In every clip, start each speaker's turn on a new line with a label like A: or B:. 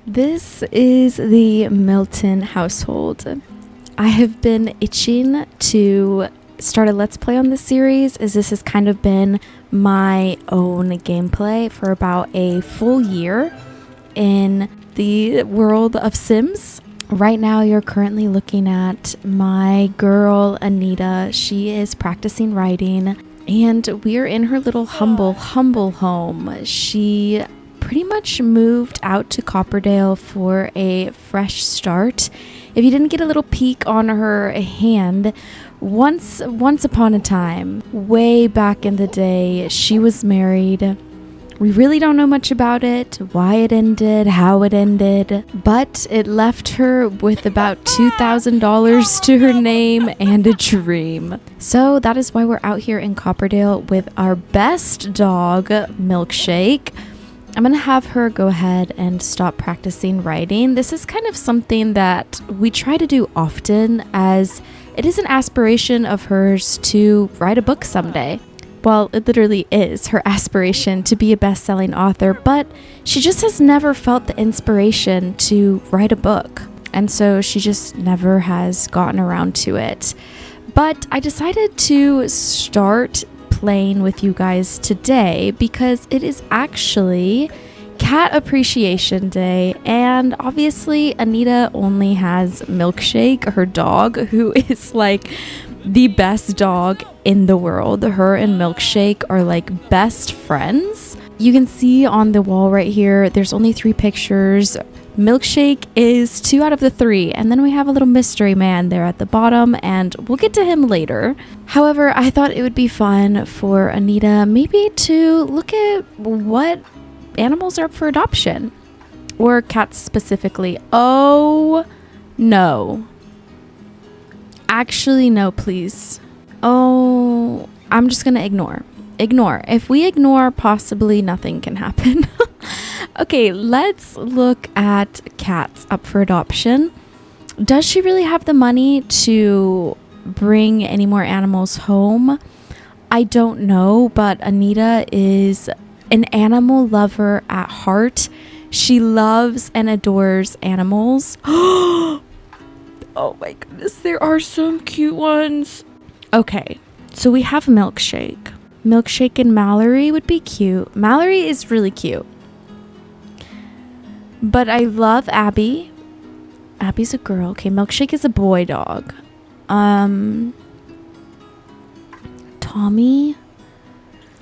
A: This is the Milton household. I have been itching to start a Let's Play on this series, as this has kind of been my own gameplay for about a full year in the world of Sims. Right now, you're currently looking at my girl, Anita. She is practicing writing, and we're in her little humble home. She pretty much moved out to Copperdale for a fresh start. If you didn't get a little peek on her hand, once upon a time, way back in the day, she was married. We really don't know much about it, why it ended, how it ended, but it left her with about $2,000 to her name and a dream. So that is why we're out here in Copperdale with our best dog, Milkshake. I'm going to have her go ahead and stop practicing writing. This is kind of something that we try to do often, as it is an aspiration of hers to write a book someday. Well, it literally is her aspiration to be a best-selling author, but she just has never felt the inspiration to write a book. And so she just never has gotten around to it. But I decided to start playing with you guys today because it is actually Cat Appreciation Day, and obviously Anita only has Milkshake, her dog, who is like the best dog in the world. Her and Milkshake are like best friends. You can see on the wall right here, there's only 3 pictures. Milkshake is 2 out of the 3, and then we have a little mystery man there at the bottom, and we'll get to him later. However, I thought it would be fun for Anita maybe to look at what animals are up for adoption, or cats specifically. Oh no, actually no, please. Oh, I'm just gonna ignore. If we ignore, possibly nothing can happen. Okay, let's look at cats up for adoption. Does she really have the money to bring any more animals home? I don't know, but Anita is an animal lover at heart. She loves and adores animals. Oh my goodness, there are some cute ones. Okay, so we have Milkshake. Milkshake and Mallory would be cute. Mallory is really cute. But I love Abby. Abby's a girl. Okay, Milkshake is a boy dog. Tommy.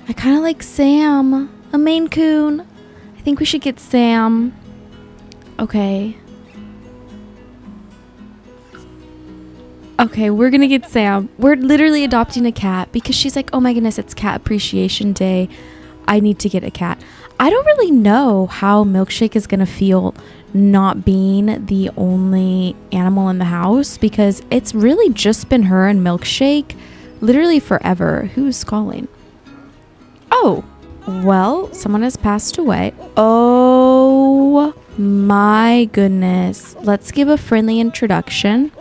A: I kind of like Sam, a Maine Coon. I think we should get Sam. Okay. Okay, we're gonna get Sam. We're literally adopting a cat because she's like, oh my goodness, it's Cat Appreciation Day. I need to get a cat. I don't really know how Milkshake is gonna feel not being the only animal in the house, because it's really just been her and Milkshake literally forever. Who's calling? Oh, well, someone has passed away. Oh my goodness. Let's give a friendly introduction.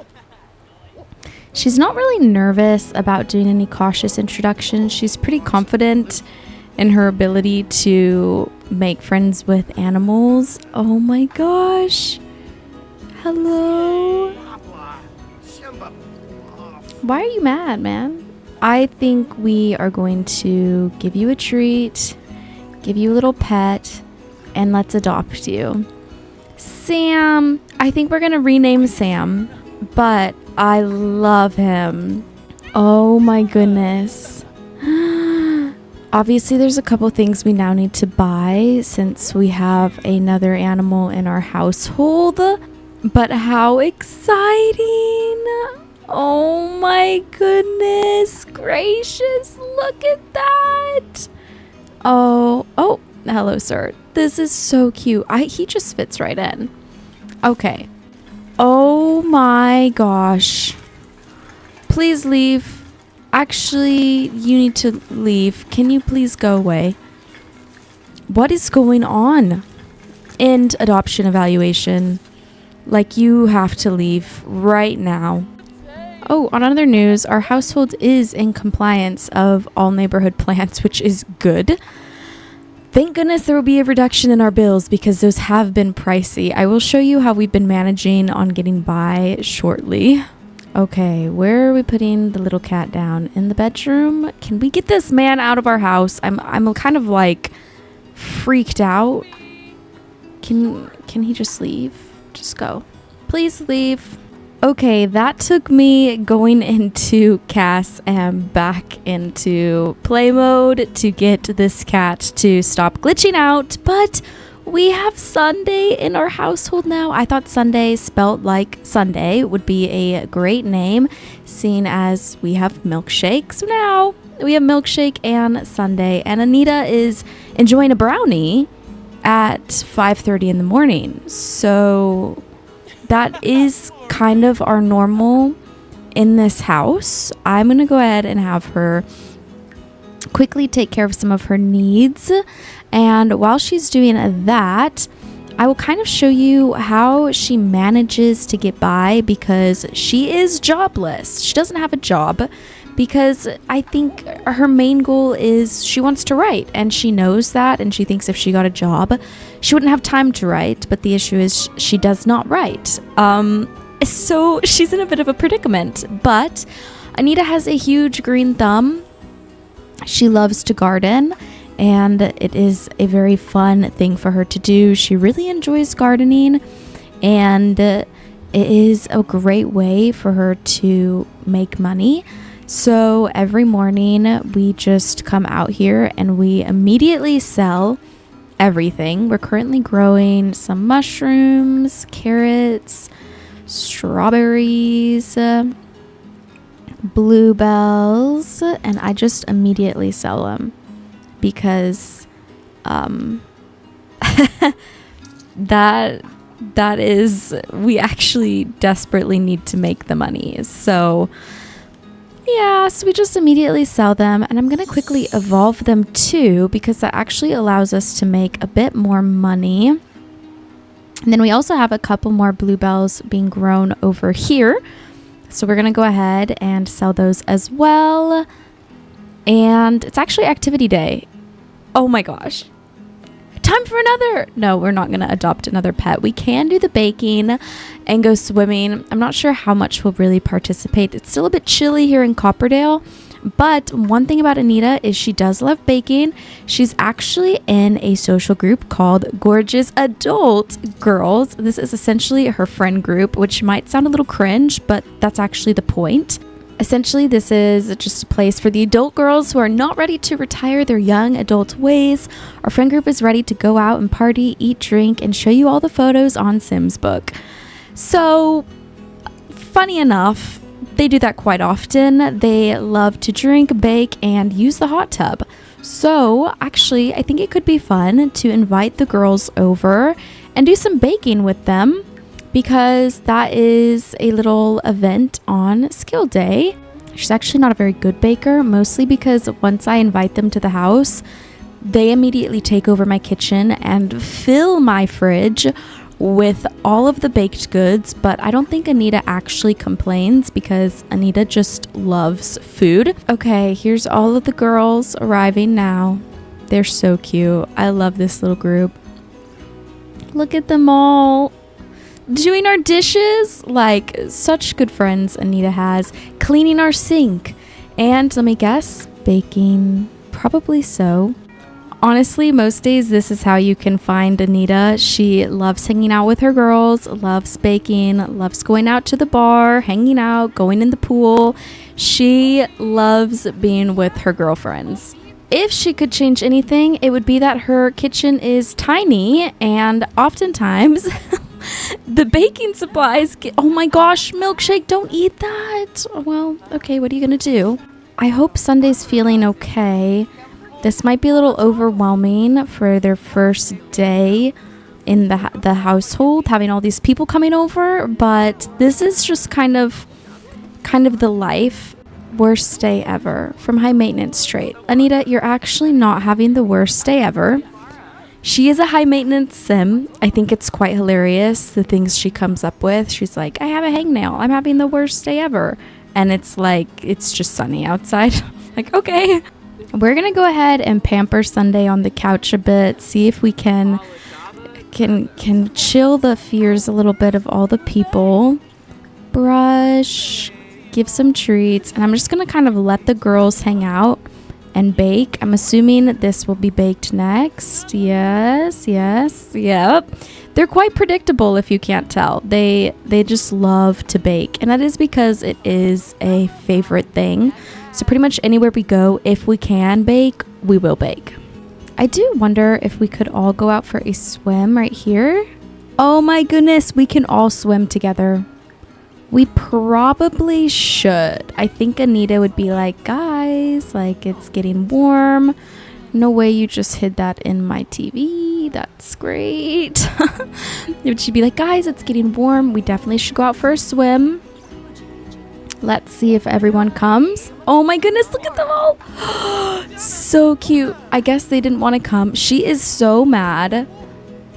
A: She's not really nervous about doing any cautious introductions. She's pretty confident in her ability to make friends with animals. Oh my gosh. Hello. Why are you mad, man? I think we are going to give you a treat, give you a little pet, and let's adopt you. Sam. I think we're going to rename Sam, but I love him. Oh my goodness. Obviously, there's a couple things we now need to buy since we have another animal in our household. But how exciting! Oh my goodness gracious, look at that! Oh, hello, sir. This is so cute. He just fits right in. Okay. Oh my gosh. Please leave. Actually, you need to leave. Can you please go away? What is going on? End adoption evaluation. Like, you have to leave right now. Oh, on other news, our household is in compliance of all neighborhood plans, which is good. Thank goodness there will be a reduction in our bills because those have been pricey. I will show you how we've been managing on getting by shortly. Okay, where are we putting the little cat down? In the bedroom? Can we get this man out of our house? I'm kind of like freaked out. Can he just leave? Just go. Please leave. Okay, that took me going into Cass and back into play mode to get this cat to stop glitching out, but we have Sundae in our household now. I thought Sundae spelt like Sunday would be a great name, seeing as we have Milkshake. So now we have Milkshake and Sundae, and Anita is enjoying a brownie at 5:30 in the morning. So that is kind of our normal in this house. I'm going to go ahead and have her quickly take care of some of her needs. And while she's doing that, I will kind of show you how she manages to get by because she is jobless. She doesn't have a job because I think her main goal is she wants to write, and she knows that, and she thinks if she got a job, she wouldn't have time to write. But the issue is she does not write. So she's in a bit of a predicament. But Anita has a huge green thumb. She loves to garden, and it is a very fun thing for her to do. She really enjoys gardening, and it is a great way for her to make money. So every morning we just come out here and we immediately sell everything. We're currently growing some mushrooms, carrots, strawberries, bluebells, and I just immediately sell them because that is, we actually desperately need to make the money. So yeah, so we just immediately sell them, and I'm going to quickly evolve them too because that actually allows us to make a bit more money. And then we also have a couple more bluebells being grown over here. So we're going to go ahead and sell those as well. And it's actually activity day. Oh my gosh. Time for another. No, we're not going to adopt another pet. We can do the baking and go swimming. I'm not sure how much we'll really participate. It's still a bit chilly here in Copperdale. But one thing about Anita is she does love baking. She's actually in a social group called Gorgeous Adult Girls. This is essentially her friend group, which might sound a little cringe, but that's actually the point. Essentially, this is just a place for the adult girls who are not ready to retire their young adult ways. Our friend group is ready to go out and party, eat, drink, and show you all the photos on Sims Book. So, funny enough, they do that quite often. They love to drink, bake, and use the hot tub. So, actually, I think it could be fun to invite the girls over and do some baking with them, because that is a little event on skill day. She's actually not a very good baker, mostly because once I invite them to the house, they immediately take over my kitchen and fill my fridge with all of the baked goods. But I don't think Anita actually complains because Anita just loves food. Okay, here's all of the girls arriving now. They're so cute. I love this little group. Look at them all doing our dishes. Like, such good friends Anita has. Cleaning our sink, and let me guess, baking. Probably so. Honestly, most days this is how you can find Anita. She loves hanging out with her girls, loves baking, loves going out to the bar, hanging out, going in the pool. She loves being with her girlfriends. If she could change anything, it would be that her kitchen is tiny, and oftentimes the baking supplies oh my gosh, Milkshake, don't eat that. Well, okay, what are you gonna do? I hope Sundae's feeling okay. This might be a little overwhelming for their first day in the household, having all these people coming over, but this is just kind of the life. Worst day ever from High Maintenance Trait. Anita, you're actually not having the worst day ever. She is a high maintenance sim. I think it's quite hilarious, the things she comes up with. She's like, I have a hangnail. I'm having the worst day ever. And it's like, it's just sunny outside. Like, okay. We're gonna go ahead and pamper Sundae on the couch a bit, see if we can chill the fears a little bit of all the people. Brush, give some treats, and I'm just gonna kind of let the girls hang out and bake. I'm assuming this will be baked next. Yes, yep. They're quite predictable if you can't tell. They just love to bake, and that is because it is a favorite thing. So pretty much anywhere we go, if we can bake, we will bake. I do wonder if we could all go out for a swim right here. Oh my goodness, we can all swim together. We probably should. I think Anita would be like, guys, like it's getting warm. No way you just hid that in my TV. That's great. She'd be like, guys, it's getting warm. We definitely should go out for a swim. Let's see if everyone comes. Oh my goodness, look at them all. So cute. I guess they didn't want to come. She is so mad.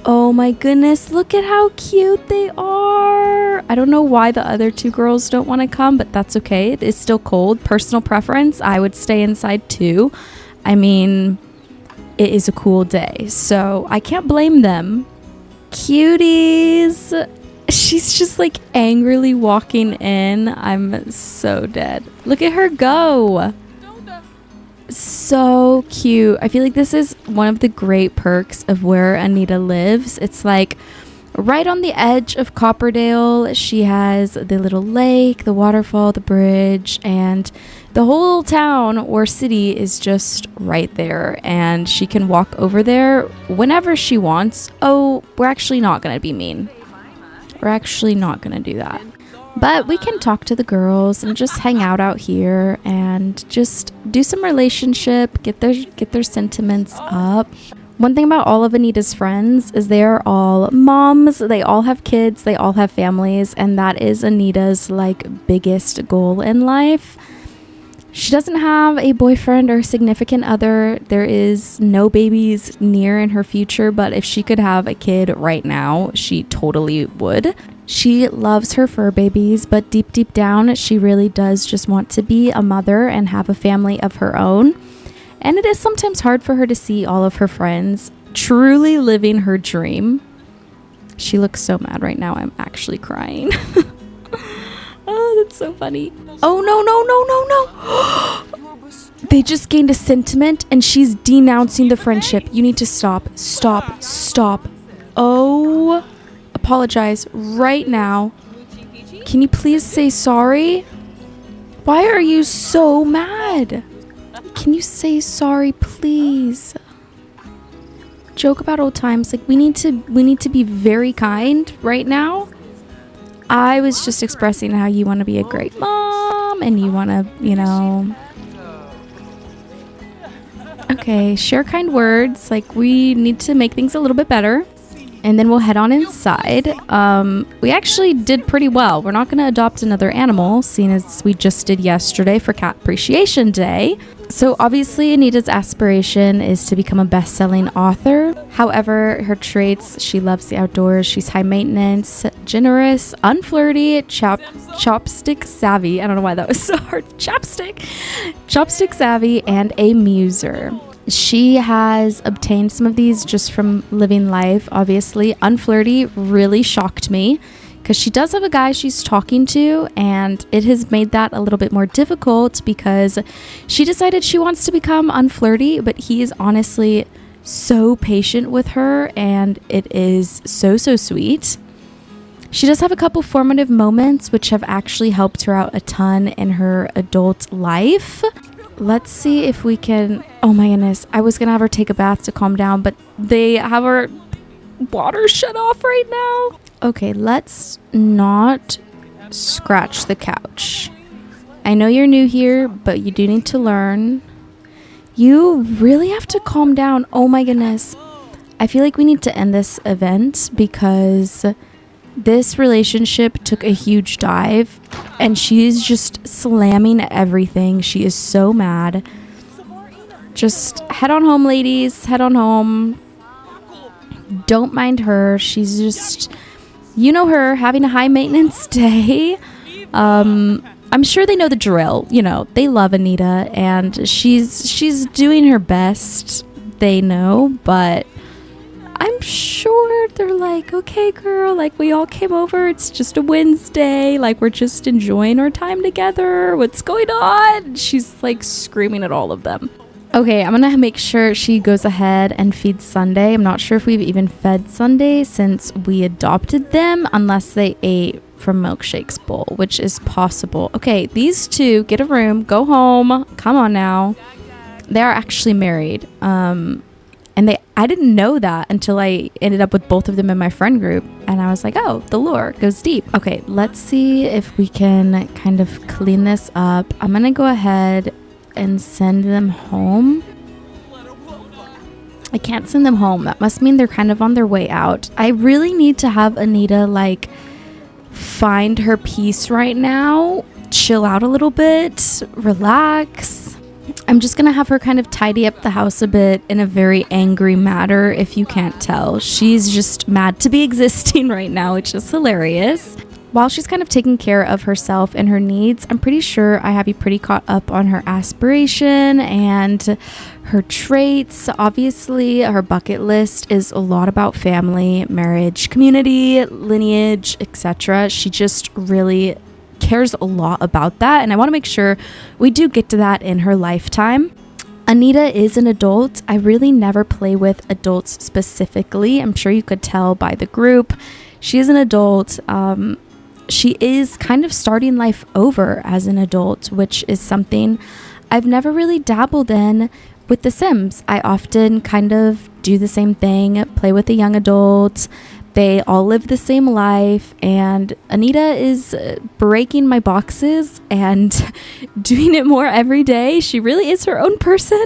A: Oh my goodness, look at how cute they are. I don't know why the other two girls don't want to come, but that's okay. It is still cold. Personal preference, I would stay inside too. I mean, it is a cool day, so I can't blame them. Cuties. She's just like angrily walking in. I'm so dead. Look at her go. So cute. I feel like this is one of the great perks of where Anita lives. It's like right on the edge of Copperdale. She has the little lake, the waterfall, the bridge, and the whole town or city is just right there, and she can walk over there whenever she wants. Oh, we're actually not going to be mean. We're actually not going to do that. But we can talk to the girls and just hang out here and just do some relationship, get their sentiments up. One thing about all of Anita's friends is they are all moms. They all have kids. They all have families. And that is Anita's like biggest goal in life. She doesn't have a boyfriend or significant other. There is no babies near in her future. But if she could have a kid right now, she totally would. She loves her fur babies, but deep down, she really does just want to be a mother and have a family of her own. And it is sometimes hard for her to see all of her friends truly living her dream. She looks so mad right now. I'm actually crying. Oh, that's so funny. Oh, no. They just gained a sentiment and she's denouncing the friendship. You need to stop. Oh, apologize right now. Can you please say sorry? Why are you so mad? Can you say sorry, please? Joke about old times. Like we need to be very kind right now. I was just expressing how you want to be a great mom and you want to, okay, share kind words. Like we need to make things a little bit better. And then we'll head on inside. We actually did pretty well. We're not going to adopt another animal, seeing as we just did yesterday for Cat Appreciation Day. So obviously Anita's aspiration is to become a best-selling author. However, her traits, she loves the outdoors. She's high maintenance, generous, unflirty, chopstick savvy. I don't know why that was so hard. Chopstick savvy, and a muser. She has obtained some of these just from living life, obviously. Unflirty really shocked me because she does have a guy she's talking to, and it has made that a little bit more difficult because she decided she wants to become unflirty, but he is honestly so patient with her, and it is so sweet. She does have a couple formative moments which have actually helped her out a ton in her adult life. Let's see if we can... Oh my goodness. I was going to have her take a bath to calm down, but they have our water shut off right now. Okay, let's not scratch the couch. I know you're new here, but you do need to learn. You really have to calm down. Oh my goodness. I feel like we need to end this event because this relationship took a huge dive and she's just slamming everything. She is so mad. Just head on home, ladies. Head on home. Don't mind her. She's just, you know her, having a high maintenance day. I'm sure they know the drill. You know, they love Anita, and she's doing her best. They know, but I'm sure they're like, okay, girl, like, we all came over. It's just a Wednesday. Like, we're just enjoying our time together. What's going on? She's like screaming at all of them. Okay, I'm gonna make sure she goes ahead and feeds Sundae. I'm not sure if we've even fed Sundae since we adopted them, unless they ate from Milkshake's bowl, which is possible. Okay, these two, get a room, go home. Come on now. They are actually married. And I didn't know that until I ended up with both of them in my friend group. And I was like, oh, the lore goes deep. Okay, let's see if we can kind of clean this up. I'm going to go ahead and send them home. I can't send them home. That must mean they're kind of on their way out. I really need to have Anita, like, find her peace right now. Chill out a little bit. Relax. I'm just going to have her kind of tidy up the house a bit in a very angry manner, if you can't tell. She's just mad to be existing right now, which is hilarious. While she's kind of taking care of herself and her needs, I'm pretty sure I have you pretty caught up on her aspiration and her traits. Obviously, her bucket list is a lot about family, marriage, community, lineage, etc. She just really cares a lot about that, and I want to make sure we do get to that in her lifetime. Anita is an adult. I really never play with adults specifically. I'm sure you could tell by the group. She is an adult. She is kind of starting life over as an adult, which is something I've never really dabbled in with The Sims. I often kind of do the same thing, play with a young adult. They all live the same life, and Anita is breaking my boxes and doing it more every day. She really is her own person,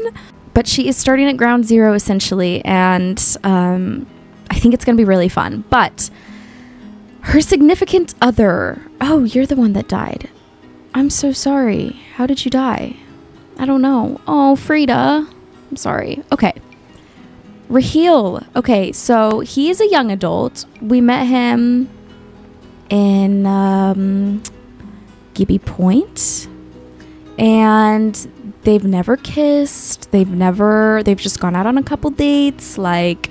A: but she is starting at ground zero essentially, and I think it's going to be really fun. But her significant other, oh, you're the one that died. I'm so sorry. How did you die? I don't know. Oh, Frida. I'm sorry. Okay. Raheel. Okay, so he is a young adult. We met him in Gibby Point, and they've never kissed. They've just gone out on a couple dates. Like,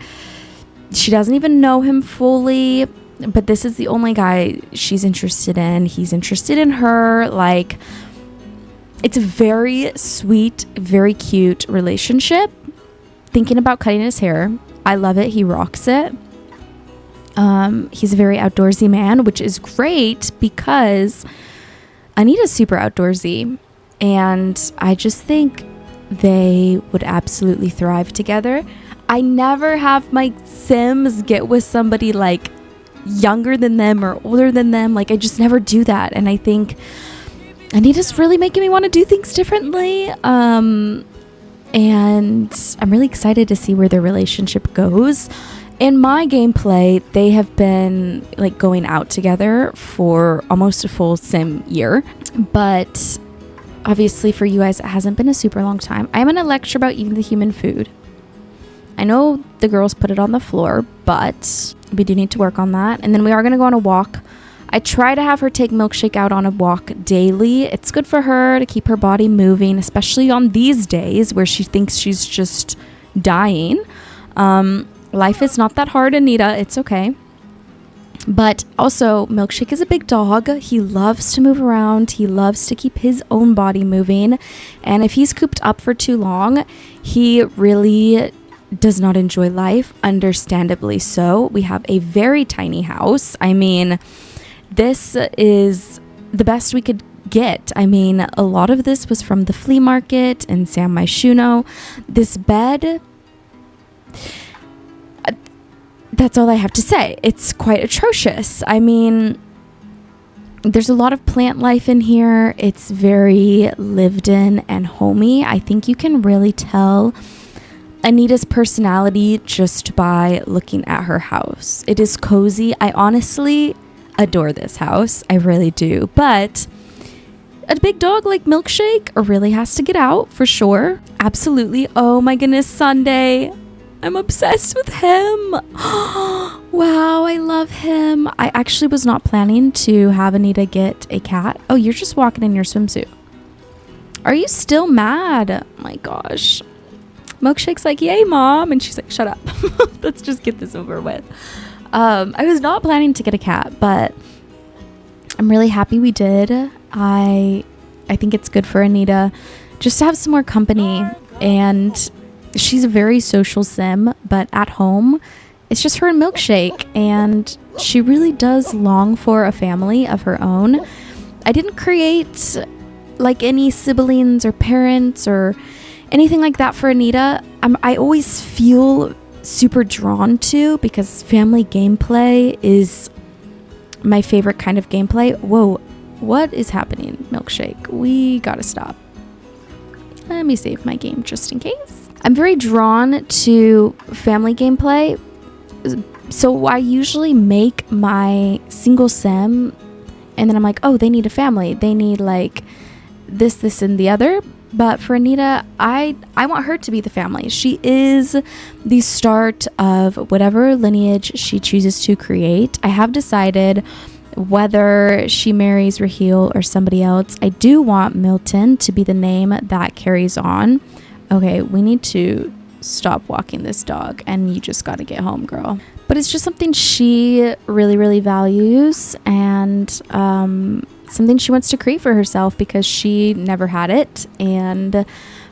A: she doesn't even know him fully, but this is the only guy she's interested in. He's interested in her. Like, it's a very sweet, very cute relationship. Thinking about cutting his hair. I love it. He rocks it. He's a very outdoorsy man, which is great because Anita's super outdoorsy, and I just think they would absolutely thrive together. I never have my Sims get with somebody like younger than them or older than them. Like, I just never do that, and I think Anita's really making me want to do things differently. And I'm really excited to see where their relationship goes. In my gameplay, they have been like going out together for almost a full sim year, but obviously for you guys it hasn't been a super long time. I'm going to lecture about eating the human food. I know the girls put it on the floor, but we do need to work on that. And then we are going to go on a walk. I try to have her take Milkshake out on a walk daily. It's good for her to keep her body moving, especially on these days where she thinks she's just dying. Life is not that hard, Anita. It's okay. But also, Milkshake is a big dog. He loves to move around. He loves to keep his own body moving. And if he's cooped up for too long, he really does not enjoy life, understandably so. We have a very tiny house. I mean, this is the best we could get. I mean, a lot of this was from the flea market in San Myshuno. This bed, that's all I have to say. It's quite atrocious. I mean, there's a lot of plant life in here. It's very lived in and homey. I think you can really tell Anita's personality just by looking at her house. It is cozy. I honestly adore this house. I really do. But a big dog like Milkshake really has to get out for sure. Absolutely. Oh my goodness, Sundae. I'm obsessed with him. Wow, I love him. I actually was not planning to have Anita get a cat. Oh, you're just walking in your swimsuit. Are you still mad? Oh my gosh. Milkshake's like, yay, mom. And she's like, shut up. Let's just get this over with. I was not planning to get a cat, but I'm really happy we did. I think it's good for Anita just to have some more company. And she's a very social sim, but at home, it's just her and Milkshake. And she really does long for a family of her own. I didn't create like any siblings or parents or anything like that for Anita. I always feel super drawn to, because family gameplay is my favorite kind of gameplay. Whoa, what is happening, Milkshake? We gotta stop. Let me save my game just in case. I'm very drawn to family gameplay, so I usually make my single sim and then I'm like, oh, they need a family, they need like this and the other. But for Anita, I want her to be the family. She is the start of whatever lineage she chooses to create. I have decided whether she marries Raheel or somebody else. I do want Milton to be the name that carries on. Okay, we need to stop walking this dog, and you just got to get home, girl. But it's just something she really, really values, and something she wants to create for herself because she never had it. And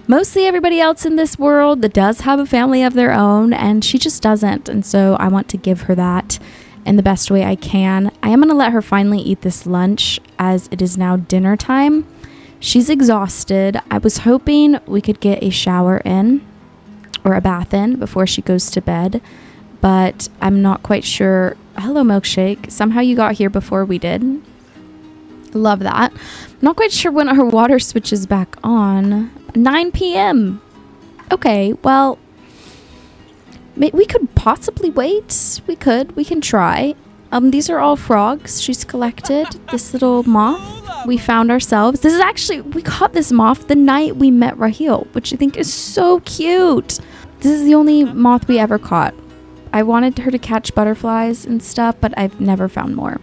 A: mostly everybody else in this world that does have a family of their own, and she just doesn't. And so I want to give her that in the best way I can. I am going to let her finally eat this lunch, as it is now dinner time. She's exhausted. I was hoping we could get a shower in or a bath in before she goes to bed, but I'm not quite sure. Hello, Milkshake. Somehow you got here before we did. Love that. I'm not quite sure when her water switches back on. 9 p.m. Okay, well, we could possibly wait. We can try. These are all frogs she's collected. This little moth we found ourselves. This is actually, we caught this moth the night we met Raheel, which I think is so cute. This is the only moth we ever caught. I wanted her to catch butterflies and stuff, but I've never found more.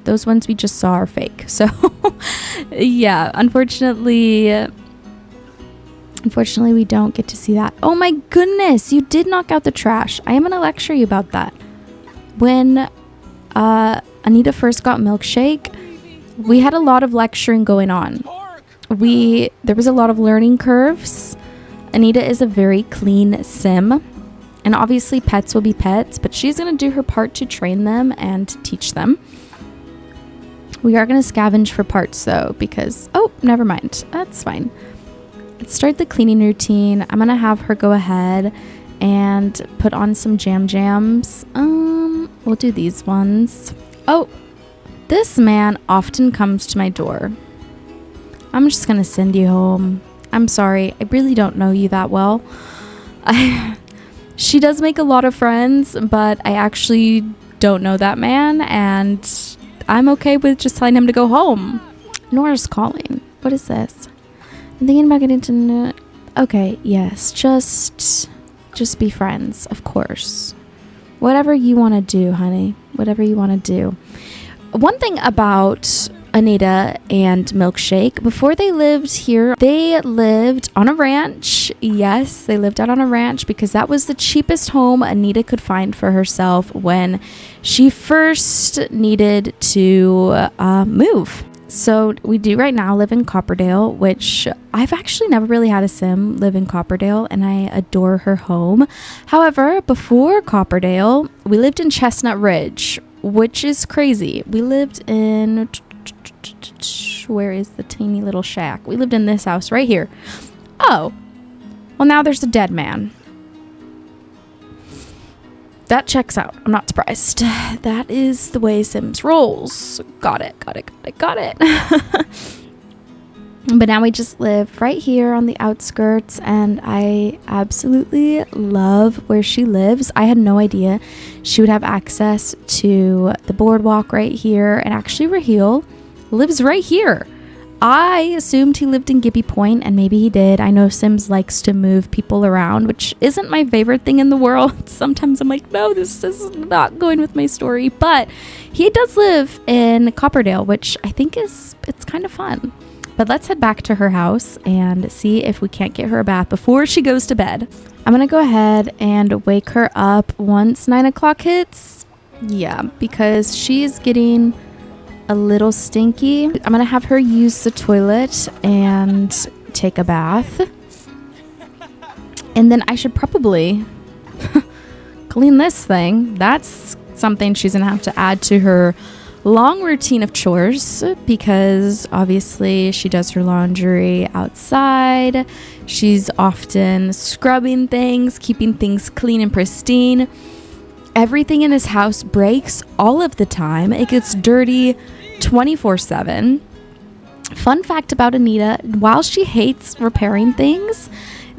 A: Those ones we just saw are fake. So yeah, unfortunately we don't get to see that. Oh my goodness, you did knock out the trash. I am going to lecture you about that. When Anita first got Milkshake, we had a lot of lecturing going on. There was a lot of learning curves. Anita is a very clean sim, and obviously pets will be pets, but she's going to do her part to train them and teach them. We are going to scavenge for parts though, because, oh, never mind. That's fine. Let's start the cleaning routine. I'm going to have her go ahead and put on some jams. We'll do these ones. Oh, this man often comes to my door. I'm just going to send you home. I'm sorry. I really don't know you that well. She does make a lot of friends, but I actually don't know that man, and I'm okay with just telling him to go home. Nora's calling. What is this? I'm thinking about getting to know. Okay, yes. Just be friends, of course. Whatever you want to do, honey. Whatever you want to do. One thing about Anita and Milkshake, before they lived here, they lived on a ranch. Yes, they lived out on a ranch because that was the cheapest home Anita could find for herself when she first needed to move. So we do right now live in Copperdale, which I've actually never really had a sim live in Copperdale, and I adore her home. However, before Copperdale, we lived in Chestnut Ridge, which is crazy. We lived in... Where is the teeny little shack? We lived in this house right here. Oh, well, now there's a dead man. That checks out. I'm not surprised. That is the way Sims rolls. Got it. But now we just live right here on the outskirts, and I absolutely love where she lives. I had no idea she would have access to the boardwalk right here, and actually Raheel lives right here. I assumed he lived in Gibby Point, and maybe he did. I know Sims likes to move people around, which isn't my favorite thing in the world. Sometimes I'm like, no, this is not going with my story. But he does live in Copperdale, which I think it's kind of fun. But let's head back to her house and see if we can't get her a bath before she goes to bed. I'm going to go ahead and wake her up once 9 o'clock hits. Yeah, because she's getting a little stinky. I'm going to have her use the toilet and take a bath. And then I should probably clean this thing. That's something she's going to have to add to her long routine of chores, because obviously she does her laundry outside. She's often scrubbing things, keeping things clean and pristine. Everything in this house breaks all of the time. It gets dirty 24/7. Fun fact about Anita, while she hates repairing things,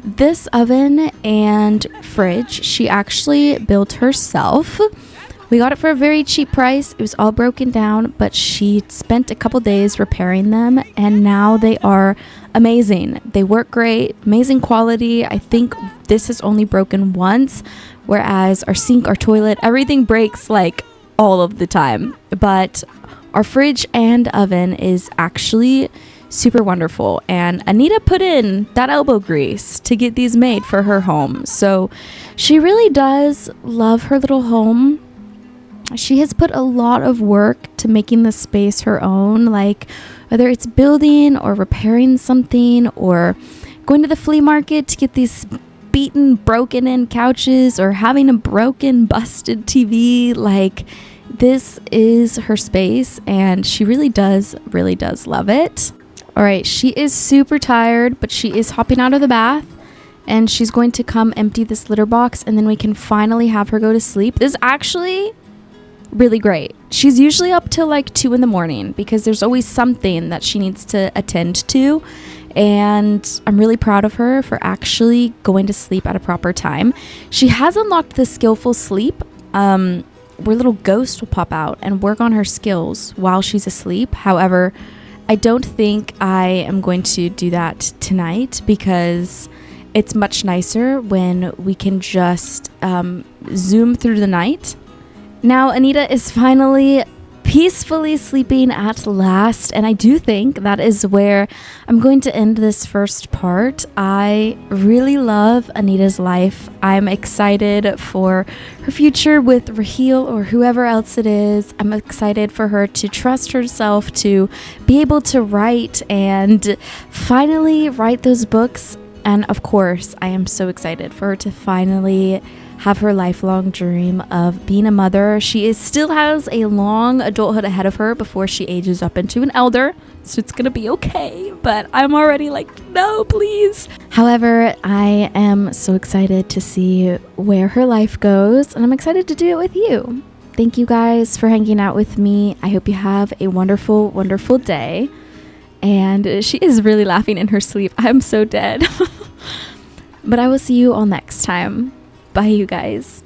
A: this oven and fridge she actually built herself. We got it for a very cheap price. It was all broken down, but she spent a couple days repairing them, and now they are amazing. They work great, amazing quality. I think this has only broken once, whereas our sink, our toilet, everything breaks like all of the time. But our fridge and oven is actually super wonderful, and Anita put in that elbow grease to get these made for her home. So she really does love her little home. She has put a lot of work to making the space her own, like whether it's building or repairing something or going to the flea market to get these beaten, broken in couches or having a broken, busted TV. Like, this is her space, and she really does love it. All right, she is super tired, but she is hopping out of the bath, and she's going to come empty this litter box, and then we can finally have her go to sleep. This is actually really great. She's usually up till like 2 in the morning because there's always something that she needs to attend to, and I'm really proud of her for actually going to sleep at a proper time. She has unlocked the skillful sleep, where little ghosts will pop out and work on her skills while she's asleep. However, I don't think I am going to do that tonight because it's much nicer when we can just zoom through the night. Now Anita is finally peacefully sleeping at last, and I do think that is where I'm going to end this first part. I really love Anita's life. I'm excited for her future with Raheel or whoever else it is. I'm excited for her to trust herself, to be able to write and finally write those books. And of course, I am so excited for her to finally have her lifelong dream of being a mother. She still has a long adulthood ahead of her before she ages up into an elder, so it's gonna be okay, but I'm already like, no, please. However, I am so excited to see where her life goes, and I'm excited to do it with you. Thank you guys for hanging out with me. I hope you have a wonderful, wonderful day. And she is really laughing in her sleep. I'm so dead. But I will see you all next time. Bye, you guys.